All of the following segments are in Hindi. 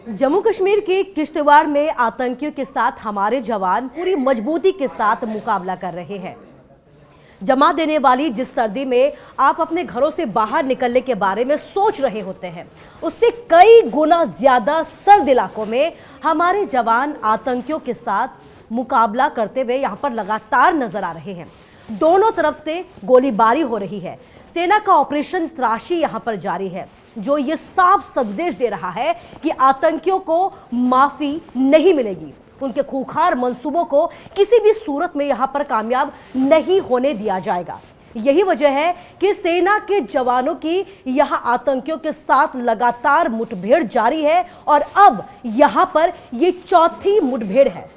जम्मू कश्मीर के किश्तवाड़ में आतंकियों के साथ हमारे जवान पूरी मजबूती के साथ मुकाबला कर रहे हैं। जमा देने वाली जिस सर्दी में आप अपने घरों से बाहर निकलने के बारे में सोच रहे होते हैं, उससे कई गुना ज्यादा सर्द इलाकों में हमारे जवान आतंकियों के साथ मुकाबला करते हुए यहां पर लगातार नजर आ रहे हैं। दोनों तरफ से गोलीबारी हो रही है। सेना का ऑपरेशन त्राशी यहां पर जारी है, जो ये साफ संदेश दे रहा है कि आतंकियों को माफी नहीं मिलेगी। उनके खूंखार मंसूबों को किसी भी सूरत में यहां पर कामयाब नहीं होने दिया जाएगा। यही वजह है कि सेना के जवानों की यहां आतंकियों के साथ लगातार मुठभेड़ जारी है और अब यहां पर ये चौथी मुठभेड़ है।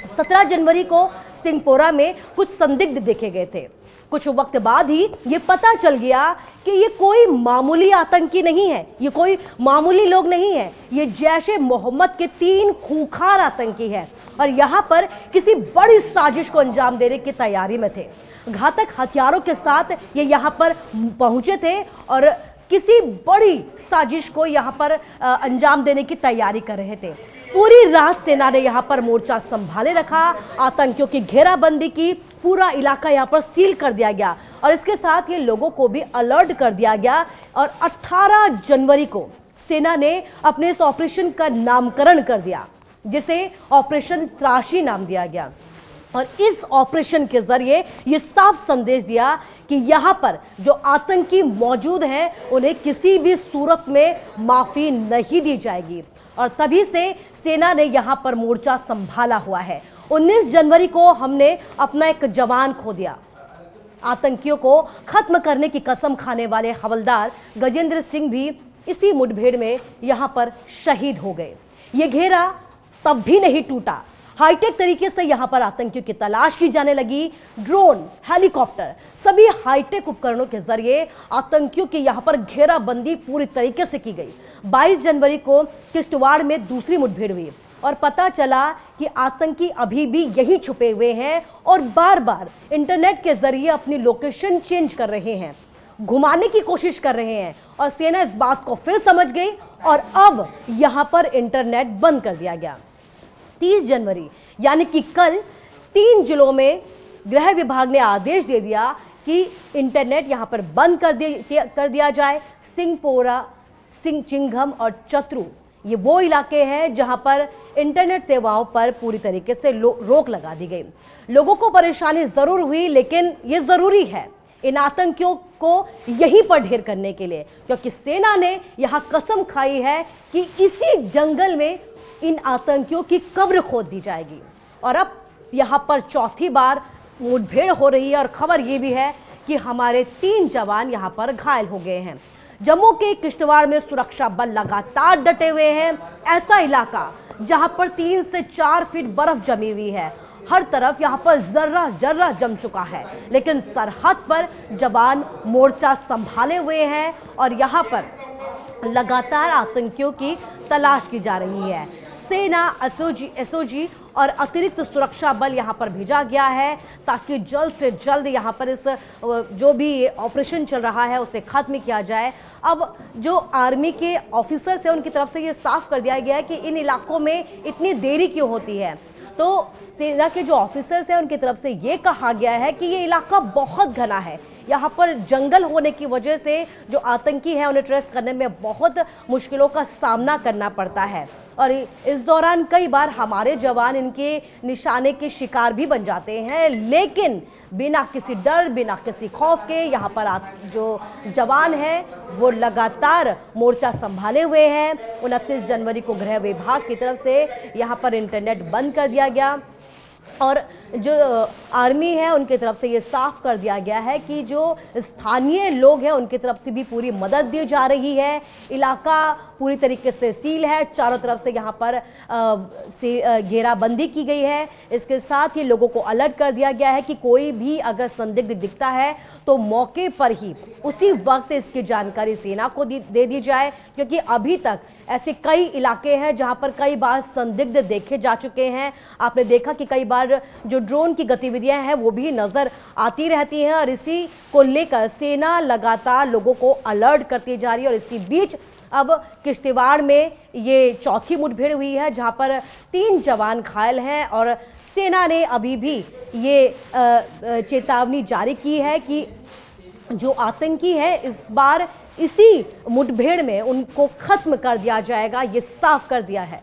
17 जनवरी को सिंहपोरा में कुछ संदिग्ध देखे गए थे। कुछ वक्त बाद ही ये पता चल गया कि ये कोई मामूली आतंकी नहीं है, ये कोई मामूली लोग नहीं है, ये जैश-ए मोहम्मद के 3 खूंखार आतंकी हैं और यहां पर किसी बड़ी साजिश को अंजाम देने की तैयारी में थे। घातक हथियारों के साथ ये यहां पर पहुंचे थे और किसी बड़ी साजिश को यहां पर अंजाम देने की तैयारी कर रहे थे। पूरी रात सेना ने यहां पर मोर्चा संभाले रखा, आतंकियों की घेराबंदी की, पूरा इलाका यहां पर सील कर दिया गया और इसके साथ ये लोगों को भी अलर्ट कर दिया गया। और 18 जनवरी को सेना ने अपने इस ऑपरेशन का नामकरण कर दिया, जिसे ऑपरेशन त्राशी नाम दिया गया। और इस ऑपरेशन के जरिए ये साफ संदेश दिया कि यहां पर जो आतंकी मौजूद हैं उन्हें किसी भी सूरत में माफी नहीं दी जाएगी। और तभी से सेना ने यहां पर मोर्चा संभाला हुआ है। 19 जनवरी को हमने अपना एक जवान खो दिया। आतंकियों को खत्म करने की कसम खाने वाले हवलदार गजेंद्र सिंह भी इसी मुठभेड़ में यहां पर शहीद हो गए। ये घेरा तब भी नहीं टूटा। हाईटेक तरीके से यहां पर आतंकियों की तलाश की जाने लगी। ड्रोन, हेलीकॉप्टर, सभी हाईटेक उपकरणों के जरिए आतंकियों की यहां पर घेराबंदी पूरी तरीके से की गई। 22 जनवरी को किश्तवाड़ में दूसरी मुठभेड़ हुई और पता चला कि आतंकी अभी भी यहीं छुपे हुए हैं और बार बार इंटरनेट के जरिए अपनी लोकेशन चेंज कर रहे हैं, घुमाने की कोशिश कर रहे हैं। और सेना इस बात को फिर समझ गई और अब यहां पर इंटरनेट बंद कर दिया गया। 30 जनवरी यानी कि कल 3 जिलों में गृह विभाग ने आदेश दे दिया कि इंटरनेट यहां पर बंद कर दिया जाए। सिंहपोरा, चिंघम और चतरू ये वो इलाके हैं जहां पर इंटरनेट सेवाओं पर पूरी तरीके से रोक लगा दी गई। लोगों को परेशानी जरूर हुई, लेकिन ये जरूरी है इन आतंकियों को यहीं पर ढेर करने के लिए, क्योंकि सेना ने यहां कसम खाई है कि इसी जंगल में इन आतंकियों की कब्र खोद दी जाएगी। और अब यहां पर चौथी बार मुठभेड़ हो रही है और खबर यह भी है कि हमारे 3 जवान यहां पर घायल हो गए हैं। जम्मू के किश्तवाड़ में सुरक्षा बल लगातार डटे हुए हैं। ऐसा इलाका जहां पर 3 से 4 फीट बर्फ जमी हुई है, हर तरफ यहां पर जर्रा जर्रा जम चुका है, लेकिन सरहद पर जवान मोर्चा संभाले हुए हैं और यहां पर लगातार आतंकियों की तलाश की जा रही है। सेना, एसओजी और अतिरिक्त सुरक्षा बल यहां पर भेजा गया है ताकि जल्द से जल्द यहां पर इस जो भी ऑपरेशन चल रहा है उसे खत्म किया जाए। अब जो आर्मी के ऑफिसर्स हैं उनकी तरफ से ये साफ कर दिया गया है कि इन इलाकों में इतनी देरी क्यों होती है। तो सेना के जो ऑफिसर्स हैं उनकी तरफ से ये कहा गया है कि ये इलाका बहुत घना है, यहाँ पर जंगल होने की वजह से जो आतंकी हैं उन्हें ट्रेस करने में बहुत मुश्किलों का सामना करना पड़ता है। और इस दौरान कई बार हमारे जवान इनके निशाने के शिकार भी बन जाते हैं, लेकिन बिना किसी डर, बिना किसी खौफ के यहाँ पर जो जवान हैं वो लगातार मोर्चा संभाले हुए हैं। 29 जनवरी को गृह विभाग की तरफ से यहाँ पर इंटरनेट बंद कर दिया गया और जो आर्मी है उनकी तरफ से ये साफ कर दिया गया है कि जो स्थानीय लोग हैं उनकी तरफ से भी पूरी मदद दी जा रही है। इलाका पूरी तरीके से सील है, चारों तरफ से यहाँ पर घेराबंदी की गई है। इसके साथ ही लोगों को अलर्ट कर दिया गया है कि कोई भी अगर संदिग्ध दिखता है तो मौके पर ही उसी वक्त इसकी जानकारी सेना को दे दी जाए, क्योंकि अभी तक ऐसे कई इलाके हैं जहां पर कई बार संदिग्ध देखे जा चुके हैं। आपने देखा कि कई बार जो ड्रोन की गतिविधियां हैं वो भी नजर आती रहती हैं और इसी को लेकर सेना लगातार लोगों को अलर्ट करती जा रही है। और इसी बीच अब किश्तवाड़ में ये चौथी मुठभेड़ हुई है जहां पर 3 जवान घायल हैं और सेना ने अभी भी ये चेतावनी जारी की है कि जो आतंकी है इस बार इसी मुठभेड़ में उनको खत्म कर दिया जाएगा, ये साफ कर दिया है।